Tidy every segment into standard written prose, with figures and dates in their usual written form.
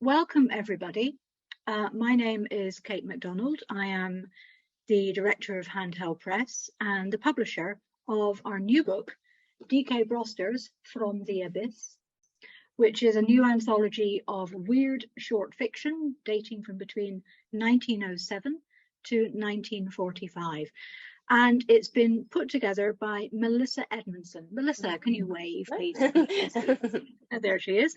Welcome, everybody. My name is Kate Macdonald. I am the director of Handheld Press and the publisher of our new book, D K Broster's From the Abyss, which is a new anthology of weird short fiction dating from between 1907 to 1945. And it's been put together by Melissa Edmundson. Melissa, can you wave, please? There she is.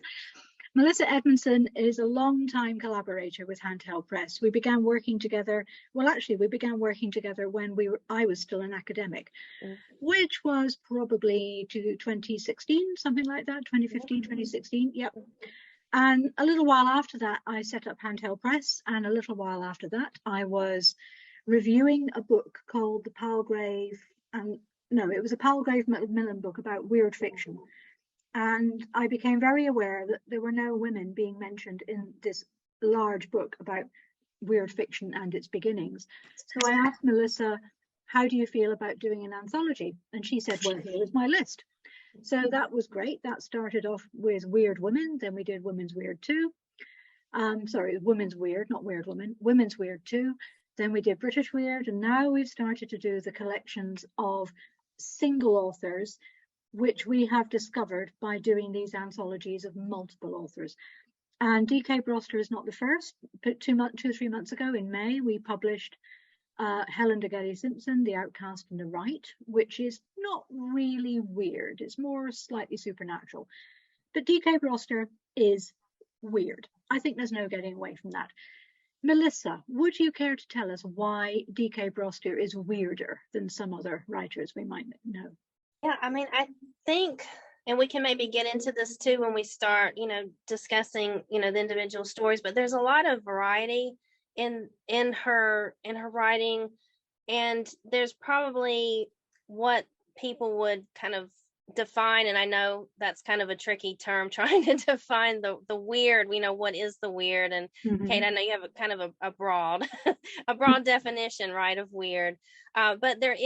Melissa Edmundson is a long-time collaborator with Handheld Press. We began working together, we began working together when I was still an academic, which was probably to 2016, something like that, 2015, 2016, yep. And a little while after that, I set up Handheld Press, and a little while after that, I was reviewing a book called The Palgrave, it was a Palgrave Macmillan book about weird fiction. And I became very aware that there were no women being mentioned in this large book about weird fiction and its beginnings. So I asked Melissa, how do you feel about doing an anthology? And she said, well, here is my list. So that was great. That started off with Weird Women. Then we did Women's Weird 2. Women's Weird, not Weird Women. Women's Weird 2. Then we did British Weird. And now we've started to do the collections of single authors, which we have discovered by doing these anthologies of multiple authors. And D K Broster is not the first. But 2 or 3 months ago in May, we published Helen de Getty Simpson, The Outcast and the Right, which is not really weird. It's more slightly supernatural. But D K Broster is weird. I think there's no getting away from that. Melissa, would you care to tell us why D K Broster is weirder than some other writers we might know? Yeah, I mean, I think, and we can maybe get into this too when we start, discussing, the individual stories, but there's a lot of variety in her writing, and there's probably what people would kind of define, and I know that's kind of a tricky term, trying to define the weird. What is the weird? And Kate, I know you have a kind of a broad a broad definition, right, of weird, but there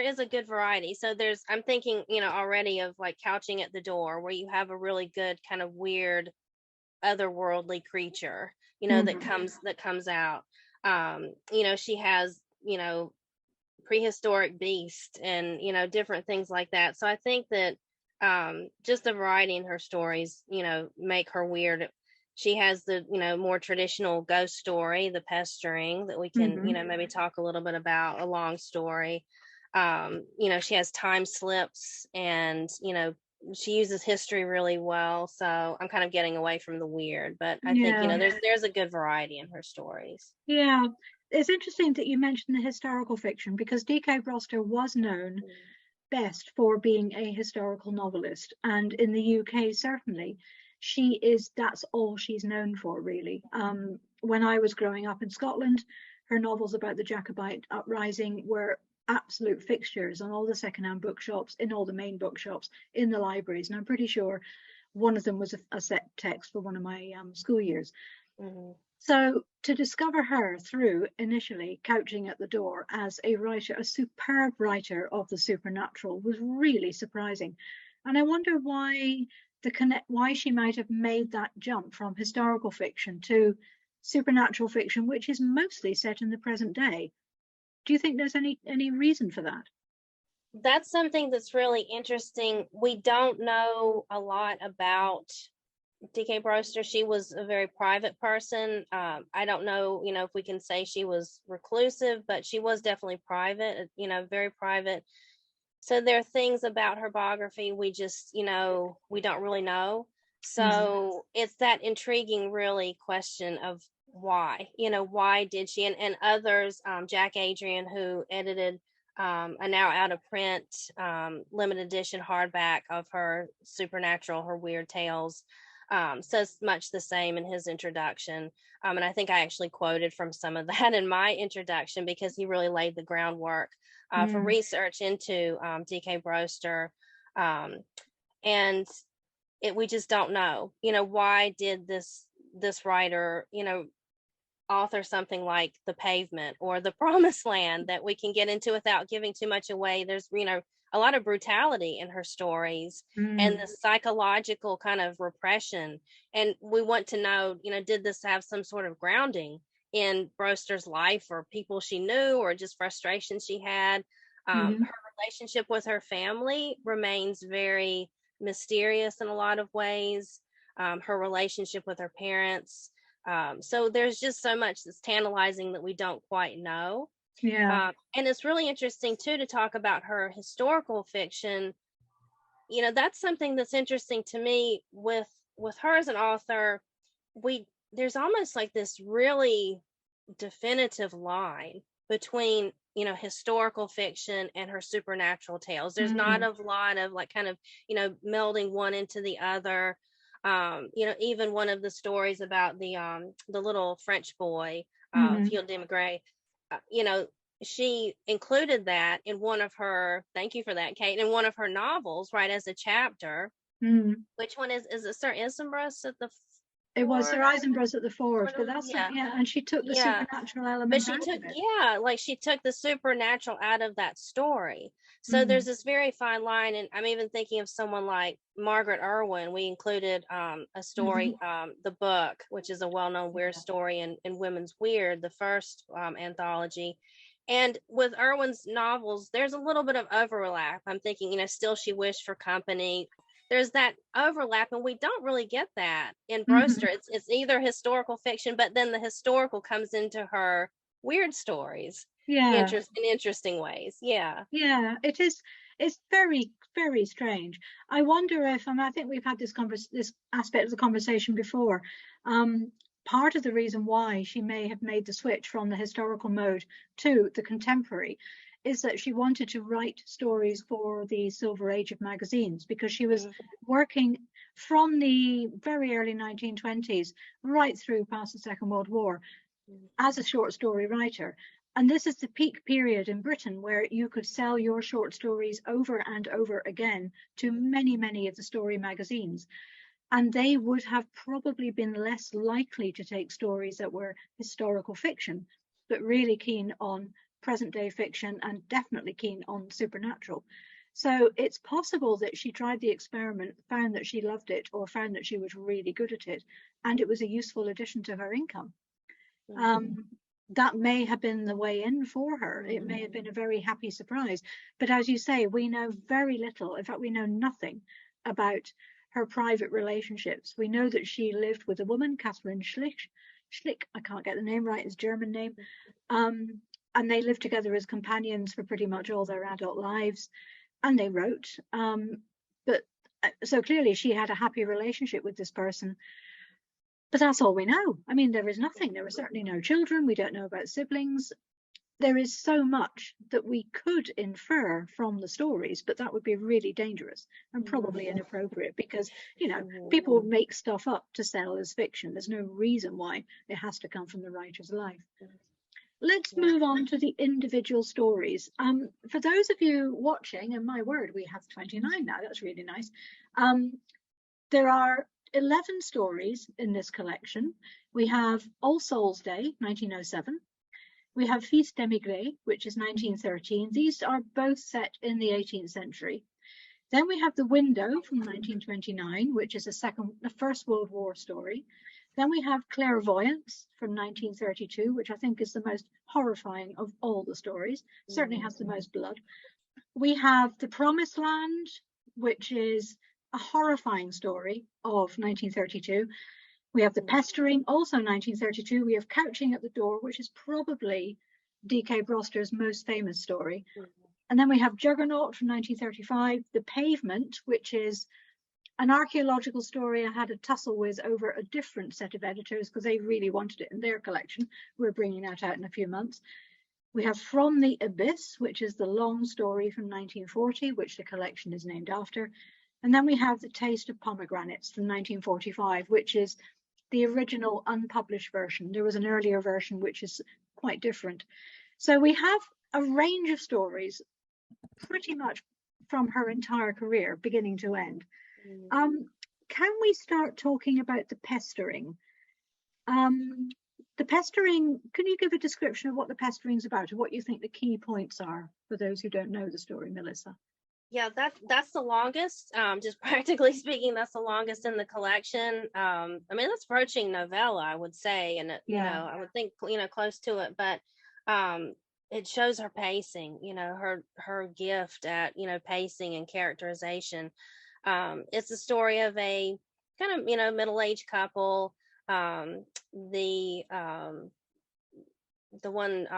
is a good variety. So I'm thinking, already of like Couching at the Door, where you have a really good kind of weird otherworldly creature, that comes out. She has, prehistoric beast and, different things like that. So I think that just the variety in her stories, make her weird. She has the, more traditional ghost story, the Pestering, that we can, maybe talk a little bit about, a long story. She has time slips, and she uses history really well. So I'm kind of getting away from the weird, but I think there's a good variety in her stories. Yeah, it's interesting that you mentioned the historical fiction, because D K Broster was known best for being a historical novelist, and in the UK certainly that's all she's known for, really. When I was growing up in Scotland, her novels about the Jacobite uprising were absolute fixtures on all the secondhand bookshops, in all the main bookshops, in the libraries, and I'm pretty sure one of them was a set text for one of my school years. So to discover her through initially Couching at the Door as a writer, a superb writer of the supernatural, was really surprising. And I wonder why she might have made that jump from historical fiction to supernatural fiction, which is mostly set in the present day. Do you think there's any reason for that? That's something that's really interesting. We don't know a lot about D K Broster. She was a very private person. I don't know, if we can say she was reclusive, but she was definitely private, very private. So there are things about her biography we just, we don't really know. So it's that intriguing, really, question of why did she, and others, Jack Adrian, who edited a now out of print limited edition hardback of her her weird tales, says much the same in his introduction, and I think I actually quoted from some of that in my introduction, because he really laid the groundwork for research into D K Broster, and we just don't know, why did this writer, author something like The Pavement or The Promised Land, that we can get into without giving too much away. There's, a lot of brutality in her stories and the psychological kind of repression. And we want to know, did this have some sort of grounding in Broster's life or people she knew or just frustrations she had? Her relationship with her family remains very mysterious in a lot of ways. Her relationship with her parents. So there's just so much that's tantalizing that we don't quite know. Yeah. And it's really interesting too to talk about her historical fiction. That's something that's interesting to me with her as an author. There's almost like this really definitive line between historical fiction and her supernatural tales. There's not a lot of like kind of melding one into the other. Even one of the stories about the little French boy, Field de Maigret, she included that in one of her, thank you for that, Kate, in one of her novels, right, as a chapter. Which one is it Sir Isambras at the It was Sir Isambras at the Forge, but that's and she took the supernatural element but she out took of it. like she took the supernatural out of that story. So there's this very fine line, and I'm even thinking of someone like Margaret Irwin. We included a story, the book, which is a well-known weird story in Women's Weird, the first anthology. And with Irwin's novels, there's a little bit of overlap. I'm thinking, Still She Wished for Company. There's that overlap, and we don't really get that in Broster. It's either historical fiction, but then the historical comes into her weird stories in interesting ways. Yeah. It is. It's very, very strange. I wonder if, I think we've had this aspect of the conversation before. Part of the reason why she may have made the switch from the historical mode to the contemporary is that she wanted to write stories for the Silver Age of magazines, because she was working from the very early 1920s right through past the Second World War as a short story writer. And this is the peak period in Britain where you could sell your short stories over and over again to many, many of the story magazines. And they would have probably been less likely to take stories that were historical fiction, but really keen on present day fiction and definitely keen on supernatural. So it's possible that she tried the experiment, found that she loved it, or found that she was really good at it, and it was a useful addition to her income. That may have been the way in for her. It may have been a very happy surprise. But as you say, we know very little. In fact, we know nothing about her private relationships. We know that she lived with a woman, Catherine Schlick, I can't get the name right, it's a German name. And they lived together as companions for pretty much all their adult lives. And they wrote. So clearly she had a happy relationship with this person. But that's all we know. I mean, there is nothing. There were certainly no children. We don't know about siblings. There is so much that we could infer from the stories, but that would be really dangerous and probably inappropriate, because, people make stuff up to sell as fiction. There's no reason why it has to come from the writer's life. Let's move on to the individual stories. For those of you watching, and my word, we have 29 now. That's really nice. There are 11 stories in this collection. We have All Souls Day, 1907. We have Fils d'Émigré, which is 1913. These are both set in the 18th century. Then we have The Window from 1929, which is the First World War story. Then we have Clairvoyance from 1932, which I think is the most horrifying of all the stories. Certainly has the most blood. We have The Promised Land, which is a horrifying story of 1932. We have The Pestering, also 1932. We have Couching at the Door, which is probably D K Broster's most famous story. And then we have Juggernaut from 1935, The Pavement, which is an archaeological story I had a tussle with over a different set of editors because they really wanted it in their collection. We're bringing that out in a few months. We have From the Abyss, which is the long story from 1940, which the collection is named after. And then we have The Taste of Pomegranates from 1945, which is the original unpublished version. There was an earlier version which is quite different. So we have a range of stories pretty much from her entire career, beginning to end. Can we start talking about The Pestering? The Pestering, can you give a description of what The Pestering's about and what you think the key points are for those who don't know the story, Melissa? Yeah, that's the longest. Just practically speaking, that's the longest in the collection. I mean, that's approaching novella, I would say, and I would think close to it, but it shows her pacing. Her gift at pacing and characterization. It's the story of a kind of middle-aged couple. The the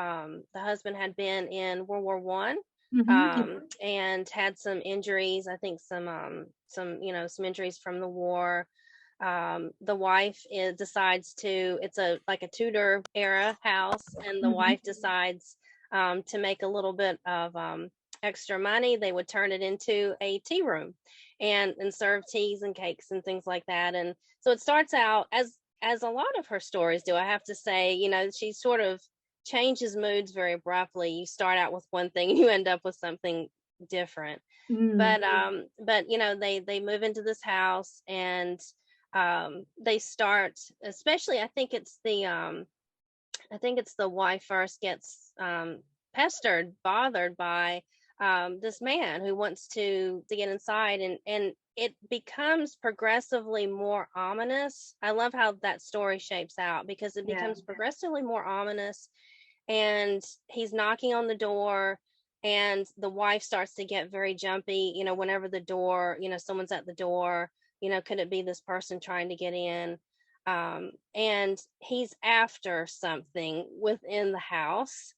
husband had been in World War One, and had some injuries. I think some injuries from the war. The wife decides it's like a Tudor era house, and the wife decides to make a little bit of extra money. They would turn it into a tea room and serve teas and cakes and things like that. And so it starts out as a lot of her stories do, I have to say. She sort of changes moods very abruptly. You start out with one thing and you end up with something different. But they move into this house, and they start, especially I think it's the wife first gets bothered by this man who wants to get inside, and it becomes progressively more ominous. I love how that story shapes out, because it becomes progressively more ominous, and he's knocking on the door, and the wife starts to get very jumpy, whenever the door, someone's at the door, could it be this person trying to get in? And he's after something within the house.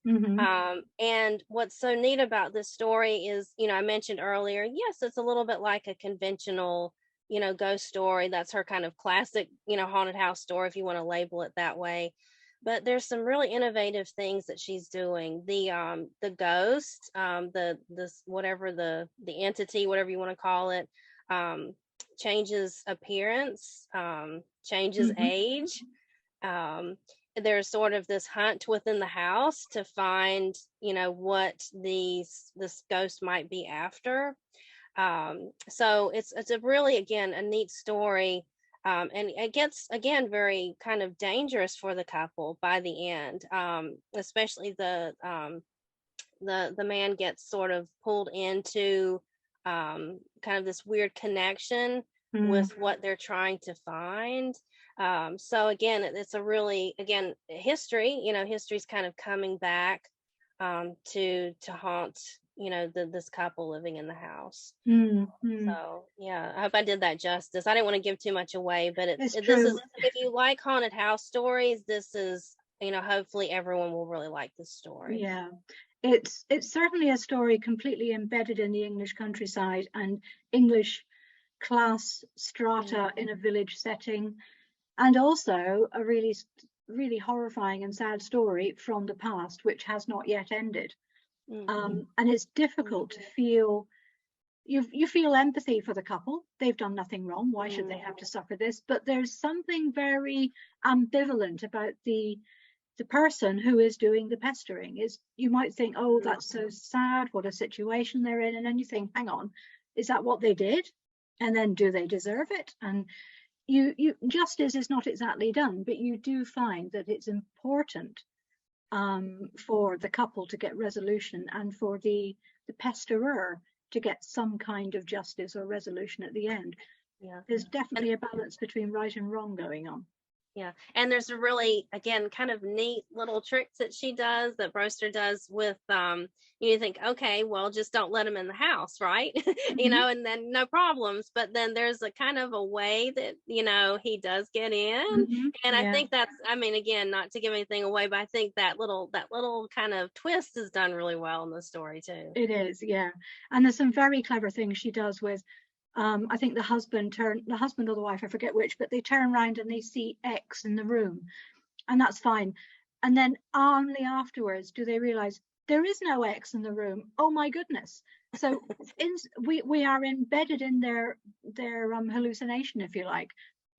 And what's so neat about this story is, I mentioned earlier, yes, it's a little bit like a conventional, ghost story. That's her kind of classic, haunted house story, if you want to label it that way. But there's some really innovative things that she's doing. The ghost, whatever the entity, whatever you want to call it, changes appearance, changes age. There's sort of this hunt within the house to find, what this ghost might be after. So it's a really, again, a neat story. And it gets, again, very kind of dangerous for the couple by the end, especially the man gets sort of pulled into kind of this weird connection with what they're trying to find. So again, it's a really, again, history, history's kind of coming back to haunt, this couple living in the house. So yeah, I hope I did that justice. I didn't want to give too much away, but this is, if you like haunted house stories, this is, hopefully everyone will really like this story. Yeah, it's certainly a story completely embedded in the English countryside and English class strata in a village setting, and also a really, really horrifying and sad story from the past, which has not yet ended. And it's difficult to feel, you feel empathy for the couple. They've done nothing wrong. Why should they have to suffer this? But there's something very ambivalent about the person who is doing the pestering. Is, you might think, oh, that's so sad, what a situation they're in, and then you think, hang on, is that what they did? And then, do they deserve it? And you justice is not exactly done, but you do find that it's important for the couple to get resolution, and for the pesterer to get some kind of justice or resolution at the end. There's definitely a balance between right and wrong going on. Yeah, and there's a really, again, kind of neat little tricks that she does, that Broster does with, you think, okay, well, just don't let him in the house, right? And then no problems. But then there's a kind of a way that, he does get in. And I think that's, I mean, again, not to give anything away, but I think that little kind of twist is done really well in the story too. It is, yeah. And there's some very clever things she does with, I think the husband or the wife, I forget which, but they turn around and they see X in the room, and that's fine. And then only afterwards do they realize there is no X in the room. Oh my goodness. So we are embedded in their hallucination, if you like.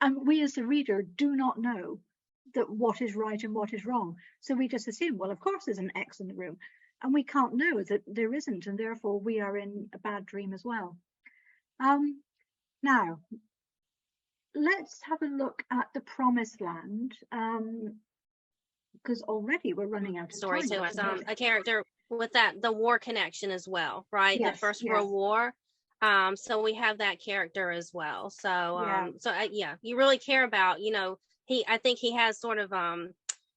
And we as the reader do not know that what is right and what is wrong. So we just assume, well, of course there's an X in the room. And we can't know that there isn't, and therefore we are in a bad dream as well. Now, let's have a look at the Promised Land, because already we're running out of story time. Too, a character with the war connection as well, right? Yes, the First World War. So we have that character as well. So Yeah. yeah, you really care about, I think he has sort of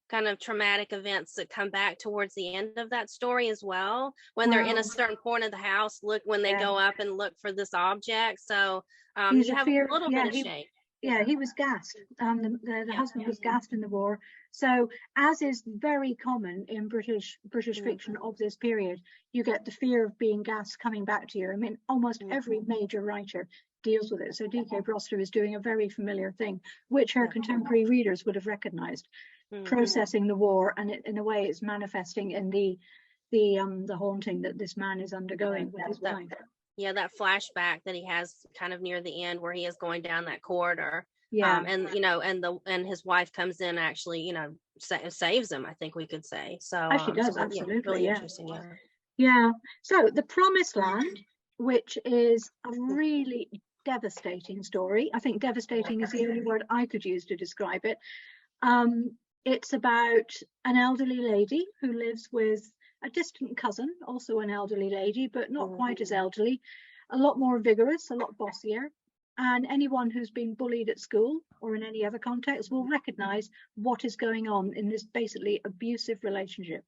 kind of traumatic events that come back towards the end of that story as well, when they're in a Well, certain point of the house, when they yeah. go up and look for this object. So He's you a have a fear. little bit Yeah, of shame. he was gassed. The Yeah. husband was gassed in the war. So, as is very common in British fiction of this period, you get the fear of being gassed coming back to you. I mean, almost every major writer deals with it. So D K Broster is doing a very familiar thing, which her contemporary readers would have recognized, processing the war, and in a way, it's manifesting in the haunting that this man is undergoing with his wife. Yeah, that flashback that he has kind of near the end where he is going down that corridor. Yeah. And his wife comes in, actually, saves him, I think we could say. So she does, absolutely. really interesting. Yeah. So The Promised Land, which is a really devastating story. I think devastating is the only word I could use to describe it. It's about an elderly lady who lives with a distant cousin, also an elderly lady, but not quite as elderly, a lot more vigorous, a lot bossier. And anyone who's been bullied at school or in any other context will recognize what is going on in this basically abusive relationship.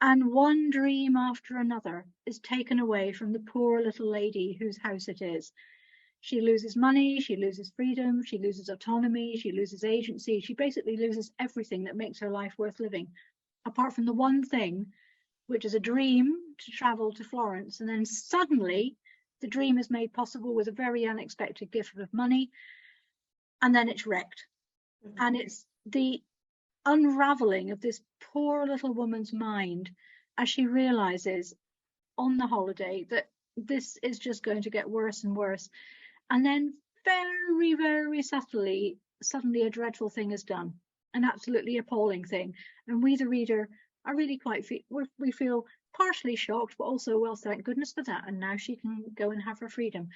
And one dream after another is taken away from the poor little lady whose house it is. She loses money, she loses freedom, she loses autonomy, she loses agency. She basically loses everything that makes her life worth living, apart from the one thing, which is a dream to travel to Florence. And then suddenly the dream is made possible with a very unexpected gift of money, and then it's wrecked. And it's the unraveling of this poor little woman's mind as she realizes on the holiday that this is just going to get worse and worse. And then very, very subtly, suddenly a dreadful thing is done, an absolutely appalling thing. And we, the reader, are really we feel partially shocked, but also, well, thank goodness for that. And now she can go and have her freedom.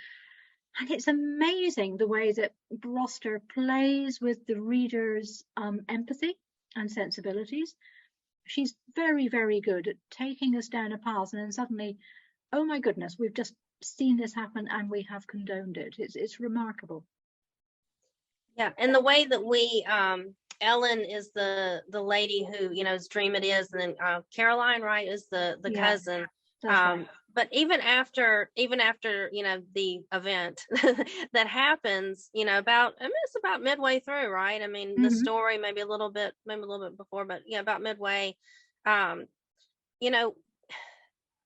And it's amazing the way that Broster plays with the reader's empathy and sensibilities. She's very, very good at taking us down a path, and then suddenly, oh my goodness, we've just seen this happen and we have condoned it. It's remarkable. Yeah, and the way that we Ellen is the lady whose dream it is, and then Caroline, right, is the cousin. Right. But even after the event that happens, it's about midway through, right? I mean, the story maybe a little bit before, but yeah, about midway.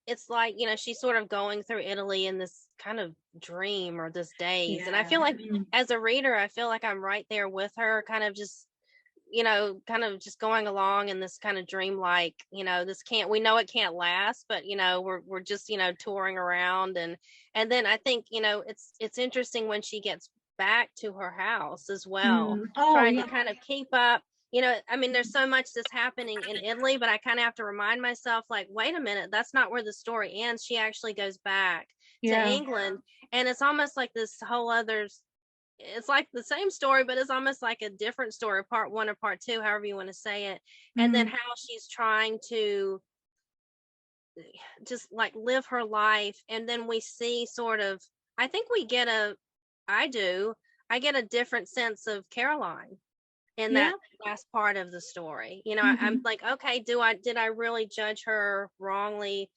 It's like, she's sort of going through Italy in this kind of dream or this daze. And I feel like as a reader, I feel like I'm right there with her, kind of just going along in this kind of dream-like, we know it can't last, but we're just, touring around. And then I think, it's interesting when she gets back to her house as well, trying to kind of keep up. I mean, there's so much that's happening in Italy, but I kind of have to remind myself, like, wait a minute, that's not where the story ends. She actually goes back to England, and it's almost like this whole other, it's like the same story, but it's almost like a different story, part one or part two, however you want to say it. And then how she's trying to just like live her life. And then we see sort of, I think I get a different sense of Caroline in that last part of the story. I'm like, okay, did I really judge her wrongly,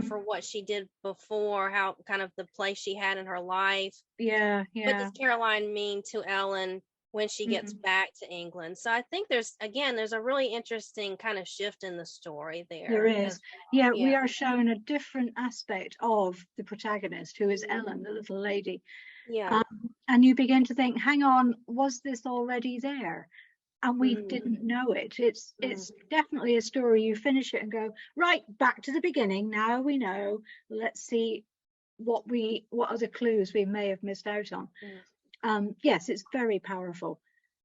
for what she did before, how kind of the place she had in her life? What does Caroline mean to Ellen when she gets back to England? So I think there's a really interesting kind of shift in the story there. There is. We are shown a different aspect of the protagonist, who is Ellen, the little lady. And you begin to think, hang on, was this already there? And we didn't know it. It's definitely a story. You finish it and go, right, back to the beginning. Now we know. Let's see what other clues we may have missed out on. Yes, it's very powerful.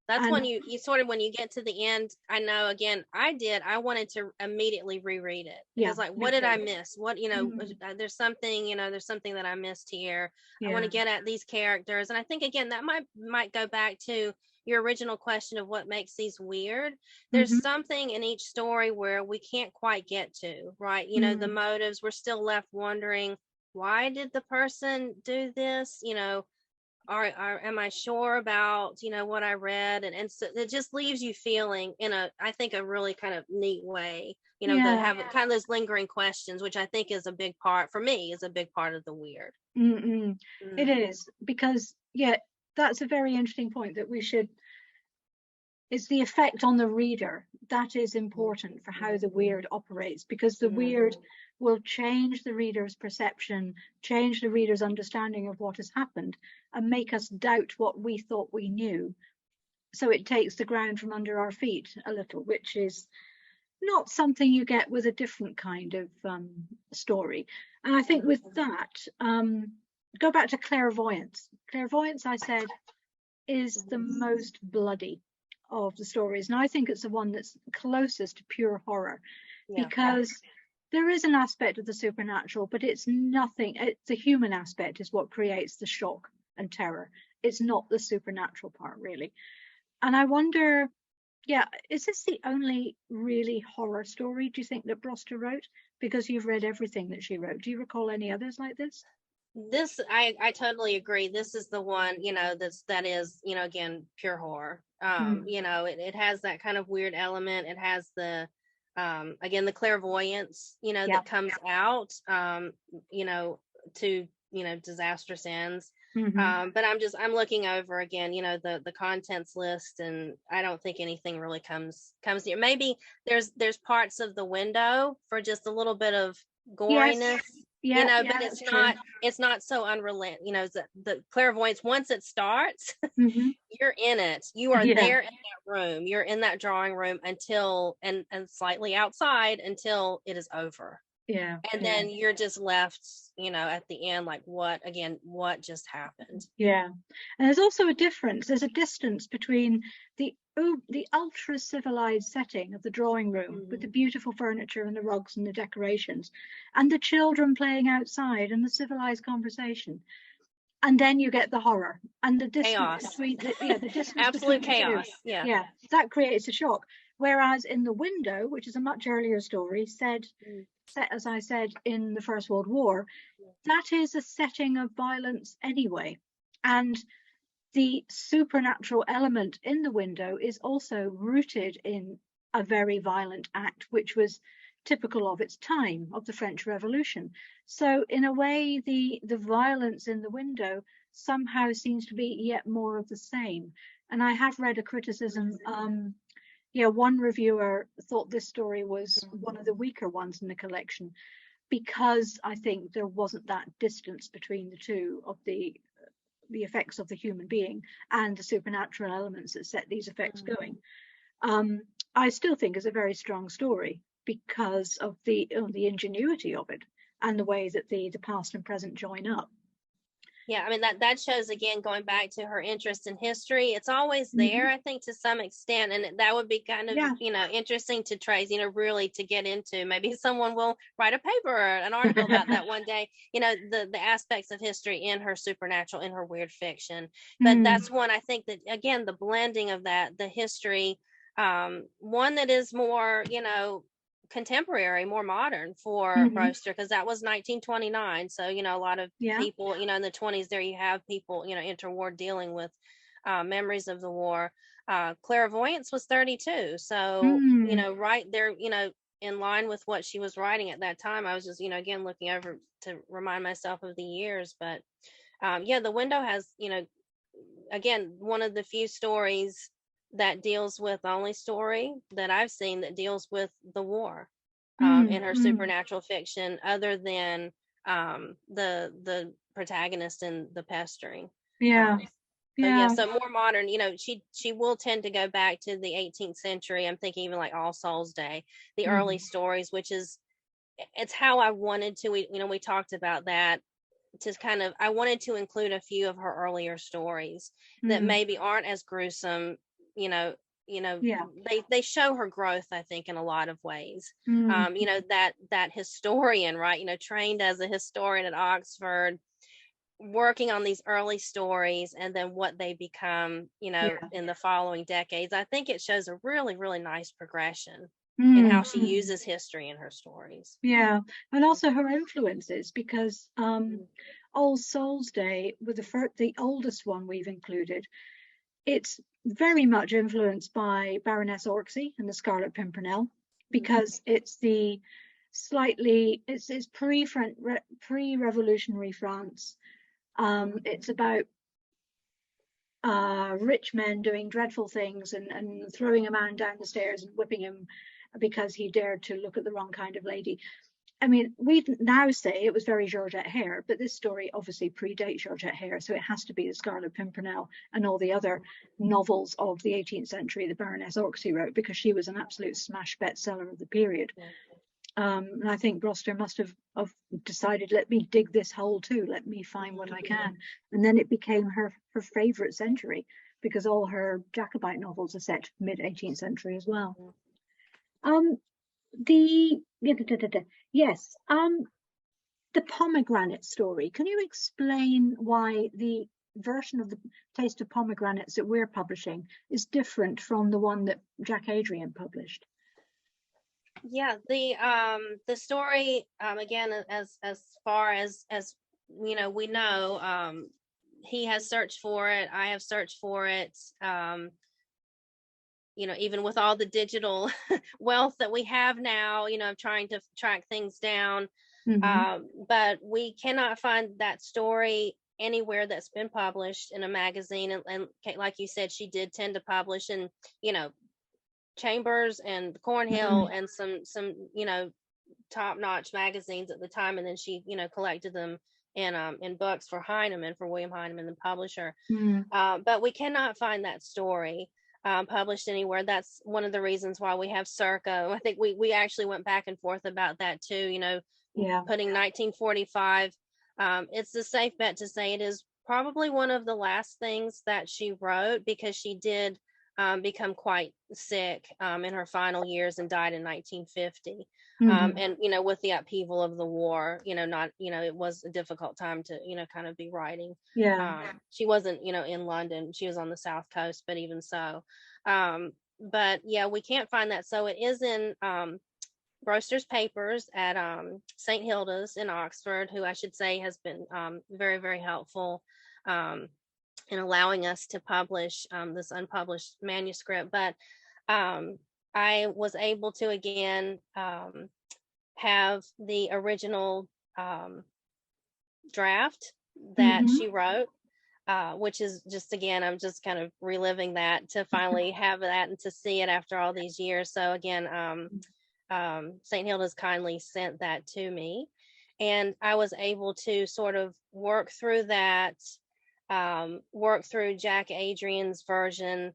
That's when you sort of, when you get to the end, I know, again, I wanted to immediately reread it. Because like, what did I miss? What, there's something that I missed here. I want to get at these characters. And I think, again, that might go back to your original question of what makes these weird. There's something in each story where we can't quite get to, right? The motives, we're still left wondering, why did the person do this? Am I sure about, what I read? And so it just leaves you feeling in I think a really kind of neat way, to Yeah. have kind of those lingering questions, which I think is a big part for me, is a big part of the weird. Mm-mm. It Mm. is, because that's a very interesting point, that it's the effect on the reader that is important for how the weird operates, because the weird will change the reader's perception, change the reader's understanding of what has happened, and make us doubt what we thought we knew. So it takes the ground from under our feet a little, which is not something you get with a different kind of story. And I think with that, go back to clairvoyance. Clairvoyance, I said, is the most bloody of the stories, and I think it's the one that's closest to pure horror, because there is an aspect of the supernatural, but it's nothing. The human aspect is what creates the shock and terror. It's not the supernatural part, really. And I wonder, is this the only really horror story, do you think, that Broster wrote? Because you've read everything that she wrote. Do you recall any others like this? This I totally agree. This is the one, that is, again, pure horror. It has that kind of weird element. It has the again, the clairvoyance, that comes out, to, disastrous ends. But I'm looking over again, the contents list, and I don't think anything really comes near. Maybe there's parts of the window for just a little bit of goriness. But it's not so unrelenting. The clairvoyance, once it starts, you're in it. You are there in that room. You're in that drawing room until and slightly outside until it is over. And then you're just left, at the end, like, what just happened? And there's also a difference. There's a distance between the ultra civilized setting of the drawing room with the beautiful furniture and the rugs and the decorations, and the children playing outside and the civilized conversation. And then you get the horror and the distance chaos. Between the distance absolute between chaos. That creates a shock. Whereas in The Window, which is a much earlier story, set, as I said, in the First World War, that is a setting of violence anyway. And the supernatural element in The Window is also rooted in a very violent act, which was typical of its time, of the French Revolution. So in a way, the violence in The Window somehow seems to be yet more of the same. And I have read a criticism. One reviewer thought this story was one of the weaker ones in the collection, because I think there wasn't that distance between the two, of the effects of the human being and the supernatural elements that set these effects going. I still think it's a very strong story because of the ingenuity of it and the way that the past and present join up. Yeah, I mean, that shows, again, going back to her interest in history. It's always there, I think, to some extent, and that would be kind of interesting to trace, really to get into. Maybe someone will write a paper or an article about that one day, the aspects of history in her supernatural, in her weird fiction. But that's one, I think, that, again, the blending of that, the history, one that is more, contemporary, more modern for Broster, because that was 1929. So, a lot of people, in the 20s, there you have people, interwar dealing with memories of the war. Clairvoyance was 32. So, right there, in line with what she was writing at that time. I was just, again, looking over to remind myself of the years. But The Window has, again, one of the few stories that deals with, the only story that I've seen that deals with the war in her supernatural fiction, other than the protagonist in the Pestering. So more modern. She will tend to go back to the 18th century. I'm thinking even like All Souls Day, the early stories, which is, it's how I wanted to. We talked about that. I wanted to include a few of her earlier stories that maybe aren't as gruesome. They show her growth, I think, in a lot of ways. That historian, right, trained as a historian at Oxford, working on these early stories, and then what they become, in the following decades. I think it shows a really, really nice progression. and how she uses history in her stories. Yeah, and also her influences, because All Souls Day, with the oldest one we've included, it's very much influenced by Baroness Orczy and the Scarlet Pimpernel, because it's the it's pre-revolutionary France. It's about rich men doing dreadful things and throwing a man down the stairs and whipping him because he dared to look at the wrong kind of lady. I mean, we now say it was very Georgette Hare, but this story obviously predates Georgette Hare, so it has to be the Scarlet Pimpernel and all the other novels of the 18th century that Baroness Orczy wrote, because she was an absolute smash bestseller of the period. And I think Broster must have decided, let me dig this hole too, let me find what I can. And then it became her favourite century, because all her Jacobite novels are set mid-18th century as well. The pomegranate story. Can you explain why the version of the Taste of Pomegranates that we're publishing is different from the one that Jack Adrian published? Yeah, the story, again, as far as we know, he has searched for it. I have searched for it. Even with all the digital wealth that we have now, trying to track things down. But we cannot find that story anywhere that's been published in a magazine. And like you said, she did tend to publish in, Chambers and Cornhill and some top-notch magazines at the time, and then she collected them in books for Heinemann, for William Heinemann, the publisher. But we cannot find that story published anywhere. That's one of the reasons why we have Circa. I think we actually went back and forth about that too, putting 1945. It's a safe bet to say it is probably one of the last things that she wrote, because she did become quite sick in her final years and died in 1950. And with the upheaval of the war, it was a difficult time to kind of be writing. She wasn't in London, she was on the South Coast, but even so, but yeah, we can't find that. So it is in Broster's papers at St. Hilda's in Oxford, who I should say has been very, very helpful in allowing us to publish this unpublished manuscript. But I was able to again have the original draft that she wrote, which is just, again, I'm just kind of reliving that to finally have that and to see it after all these years. So again, St. Hilda's kindly sent that to me, and I was able to sort of work through that, work through Jack Adrian's version.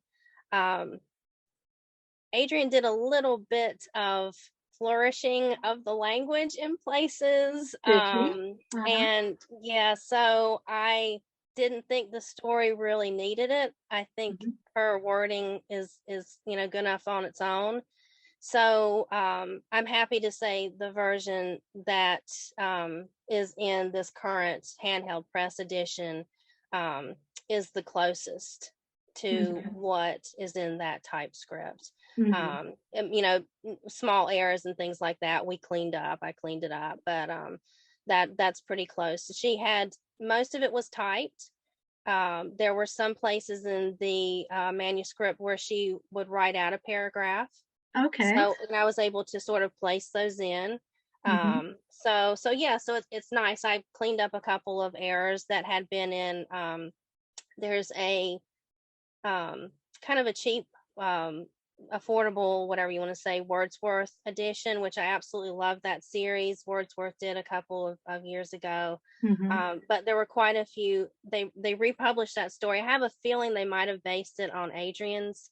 Adrian did a little bit of flourishing of the language in places. And yeah, so I didn't think the story really needed it. I think her wording is good enough on its own. So I'm happy to say the version that is in this current handheld press edition is the closest to what is in that typescript. Small errors and things like that I cleaned it up, but that's pretty close. She had, most of it was typed. There were some places in the manuscript where she would write out a paragraph. Okay. So, and I was able to sort of place those in. So it's nice. I cleaned up a couple of errors that had been in. There's a kind of a cheap, affordable, whatever you want to say, Wordsworth edition, which I absolutely love that series. Wordsworth did a couple of years ago. But there were quite a few. They republished that story. I have a feeling they might have based it on Adrian's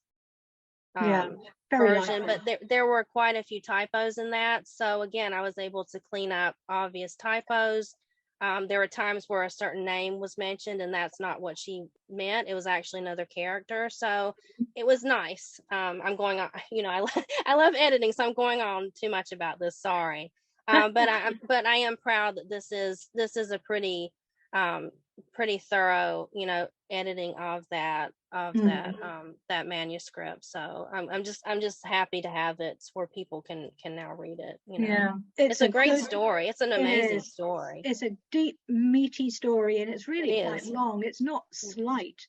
version, but there were quite a few typos in that. So again, I was able to clean up obvious typos. There were times where a certain name was mentioned and that's not what she meant. It was actually another character. So it was nice. I'm going on, I love editing, so I'm going on too much about this. Sorry. But I am proud that this is a pretty thorough, editing of that. of that manuscript. So I'm just happy to have it where people can now read it. Yeah, it's a great story. It's an amazing story. It's a deep, meaty story, and it's really quite is. long. It's not slight.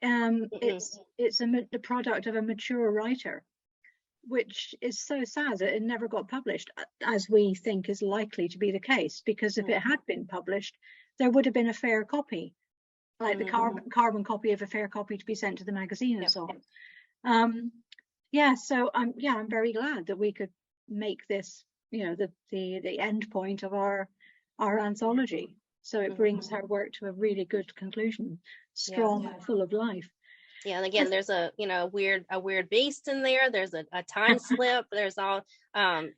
It's the product of a mature writer, which is so sad that it never got published, as we think is likely to be the case, because if it had been published, there would have been a fair copy, like the carbon copy of a fair copy to be sent to the magazine and so on. So I'm very glad that we could make this, the end point of our anthology. So it brings her work to a really good conclusion, strong and full of life. Yeah, and again, there's a weird beast in there. There's a time slip. There's all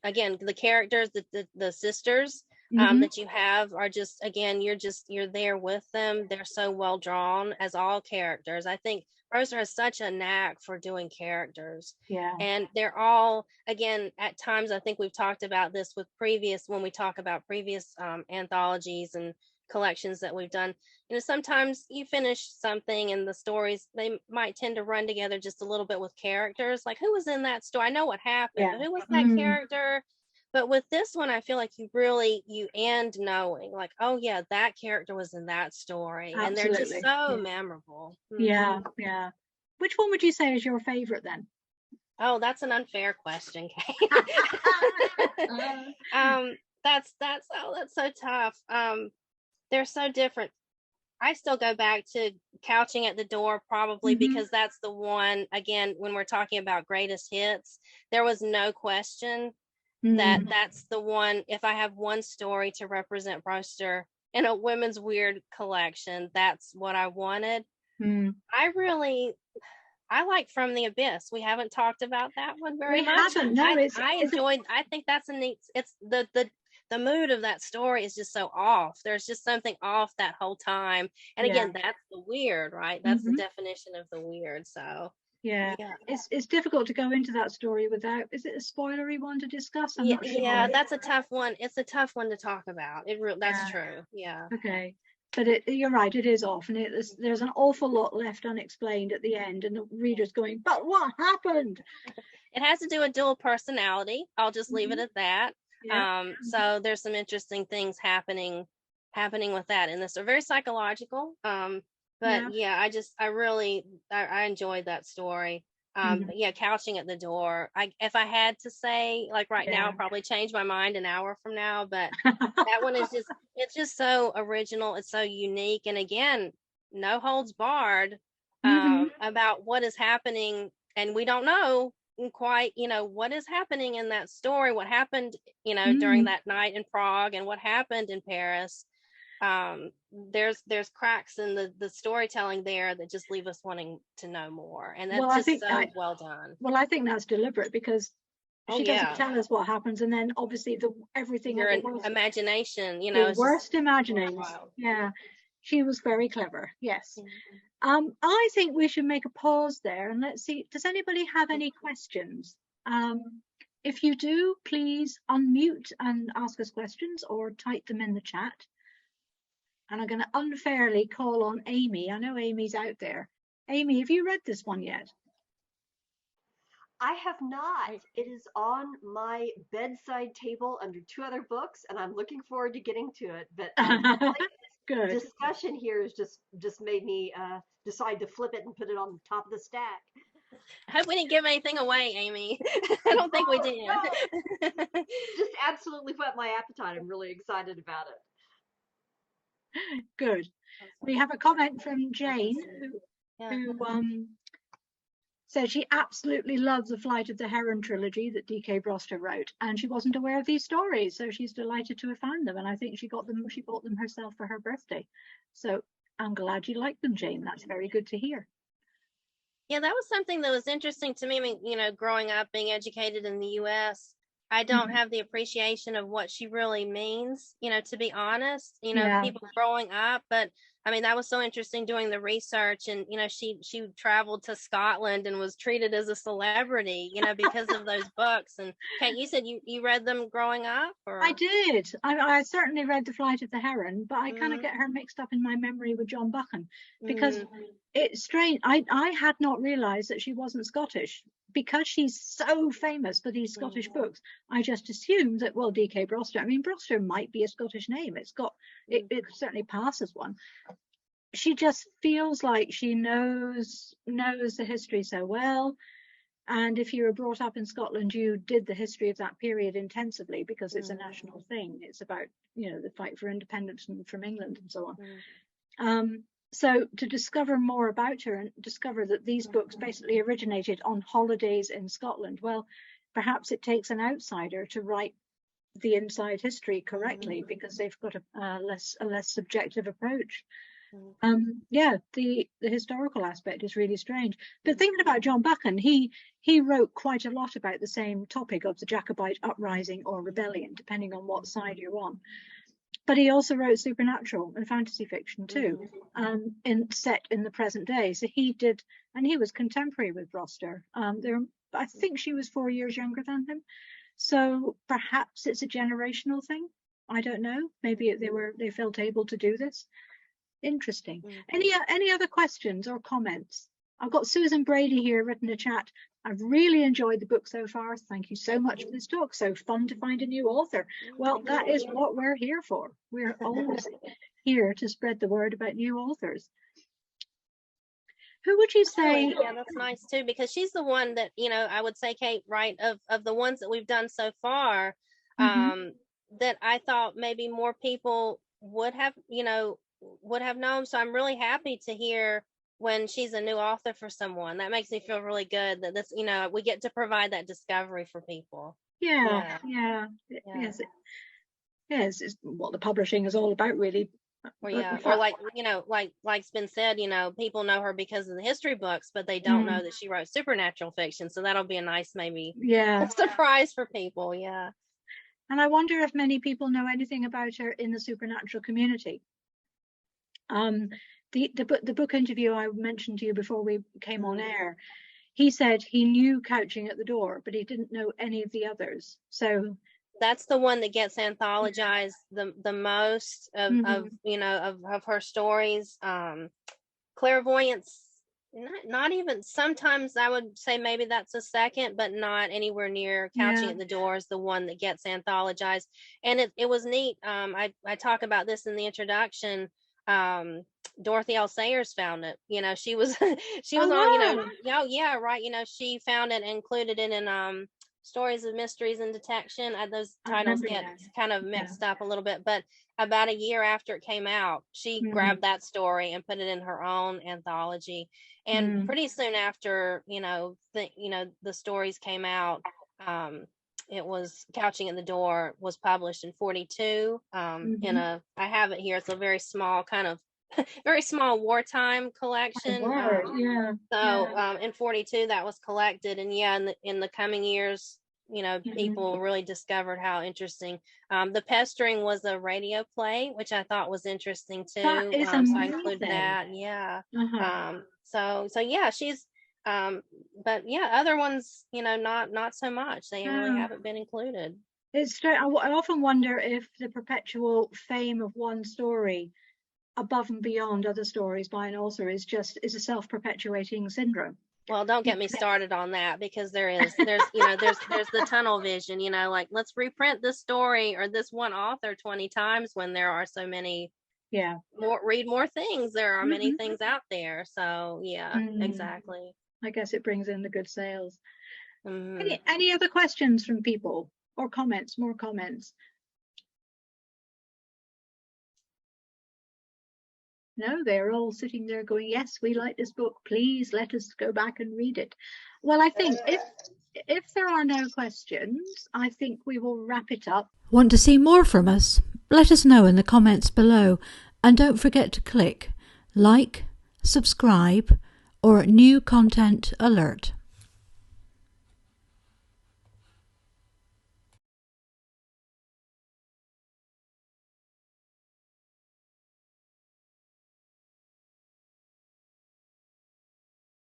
again, the characters, the sisters that you have are just, again, you're there with them. They're so well drawn as all characters. I think Broster has such a knack for doing characters. Yeah. And they're all, again, at times, I think we've talked about this when we talk about previous anthologies and collections that we've done. Sometimes you finish something and the stories, they might tend to run together just a little bit with characters. Like, who was in that story? I know what happened, but who was that character? But with this one, I feel like you end knowing, like, oh yeah, that character was in that story. Absolutely. And they're just so memorable. Yeah. Which one would you say is your favorite then? Oh, that's an unfair question, Kate. That's so tough. They're so different. I still go back to Couching at the Door, probably because that's the one, again, when we're talking about greatest hits, there was no question that's the one. If I have one story to represent Broster in a women's weird collection, that's what I wanted. I like From the Abyss. We haven't talked about that one very much. I enjoyed. I think that's a neat. It's the mood of that story is just so off. There's just something off that whole time. And again, that's the weird, right? That's the definition of the weird. So yeah. It's difficult to go into that story without. Is it a spoilery one to discuss? I'm not sure. Yeah, that's a tough one. It's a tough one to talk about. That's true. Yeah. Okay. But you're right, it is off, and there's an awful lot left unexplained at the end, and the reader's going, but what happened? It has to do with dual personality. I'll just leave it at that. Yeah. So there's some interesting things happening with that, and this are very psychological. But I enjoyed that story. Couching at the Door. If I had to say, like right now, I'll probably change my mind an hour from now, but that one is it's just so original. It's so unique. And again, no holds barred about what is happening. And we don't know quite, what is happening in that story, what happened, during that night in Prague and what happened in Paris. There's cracks in the storytelling there that just leave us wanting to know more, and that's well done. Well, I think that's deliberate, because she doesn't tell us what happens, and then obviously everything your imagination, the worst imaginings. Yeah, she was very clever. Yes. I think we should make a pause there and let's see, does anybody have any questions? If you do, please unmute and ask us questions or type them in the chat. And I'm going to unfairly call on Amy. I know Amy's out there. Amy, have you read this one yet? I have not. It is on my bedside table under two other books, and I'm looking forward to getting to it. But good discussion here has just made me decide to flip it and put it on the top of the stack. I hope we didn't give anything away, Amy. I don't think we did. No. Just absolutely whet my appetite. I'm really excited about it. Good. We have a comment from Jane who says she absolutely loves the Flight of the Heron trilogy that D K Broster wrote, and she wasn't aware of these stories, so she's delighted to have found them, and I think she bought them herself for her birthday. So I'm glad you like them, Jane. That's very good to hear. Yeah, that was something that was interesting to me. I mean, growing up, being educated in the US, I don't have the appreciation of what she really means, to be honest, people growing up, but I mean, that was so interesting doing the research, and she traveled to Scotland and was treated as a celebrity, because of those books. And Kate, you said you read them growing up, or? I did. I certainly read The Flight of the Heron, but I kind of get her mixed up in my memory with John Buchan, because it's strange. I had not realized that she wasn't Scottish, because she's so famous for these Scottish books. I just assumed that, well, D K Broster, I mean, Broster might be a Scottish name. It certainly passes one. She just feels like she knows the history so well. And if you were brought up in Scotland, you did the history of that period intensively, because it's a national thing. It's about, the fight for independence from England and so on. So to discover more about her and discover that these books basically originated on holidays in Scotland, well, perhaps it takes an outsider to write the inside history correctly, because they've got a less subjective approach. The historical aspect is really strange. But thinking about John Buchan, he wrote quite a lot about the same topic of the Jacobite uprising or rebellion, depending on what side you're on. But he also wrote supernatural and fantasy fiction too, set in the present day. So he did, and he was contemporary with Broster. I think she was 4 years younger than him. So perhaps it's a generational thing. I don't know. Maybe they felt able to do this. Interesting. Any other questions or comments? I've got Susan Brady here written a chat. I've really enjoyed the book so far. Thank you so much for this talk. So fun to find a new author. Well, that is what we're here for. We're always here to spread the word about new authors. Who would you say? Yeah, that's nice too, because she's the one that, I would say, Kate, right, of the ones that we've done so far, that I thought maybe more people would have known. So I'm really happy to hear when she's a new author for someone. That makes me feel really good that this, we get to provide that discovery for people. Yeah. Yes, it's what the publishing is all about, really. Well, or like's been said, people know her because of the history books, but they don't know that she wrote supernatural fiction. So that'll be a nice surprise for people. Yeah. And I wonder if many people know anything about her in the supernatural community. The book interview I mentioned to you before we came on air, he said he knew Couching at the Door, but he didn't know any of the others. So that's the one that gets anthologized the most of her stories. Clairvoyance, not even, sometimes I would say maybe that's a second, but not anywhere near Couching at the Door is the one that gets anthologized. And it was neat. I talk about this in the introduction. Dorothy L. Sayers found it. She was on, she found it and included it in Stories of Mysteries and Detection. Those titles get kind of mixed up a little bit, but about a year after it came out, she grabbed that story and put it in her own anthology. And pretty soon after, the stories came out, it was Couching at the Door was published in 42 I have it here. It's a very small very small wartime collection. In 42 that was collected, and in the coming years, people really discovered how interesting. The Pestering was a radio play, which I thought was interesting too. That is so I included that. She's but other ones, not so much. They really haven't been included. It's straight. I often wonder if the perpetual fame of one story above and beyond other stories by an author is a self-perpetuating syndrome. Well, don't get me started on that, because there's the tunnel vision, let's reprint this story or this one author 20 times when there are so many. Read more things. There are many things out there. So exactly. I guess it brings in the good sales. Any other questions from people or comments? More comments? No, they're all sitting there going, yes, we like this book. Please let us go back and read it. Well, I think if there are no questions, I think we will wrap it up. Want to see more from us? Let us know in the comments below. And don't forget to click like, subscribe, or new content alert.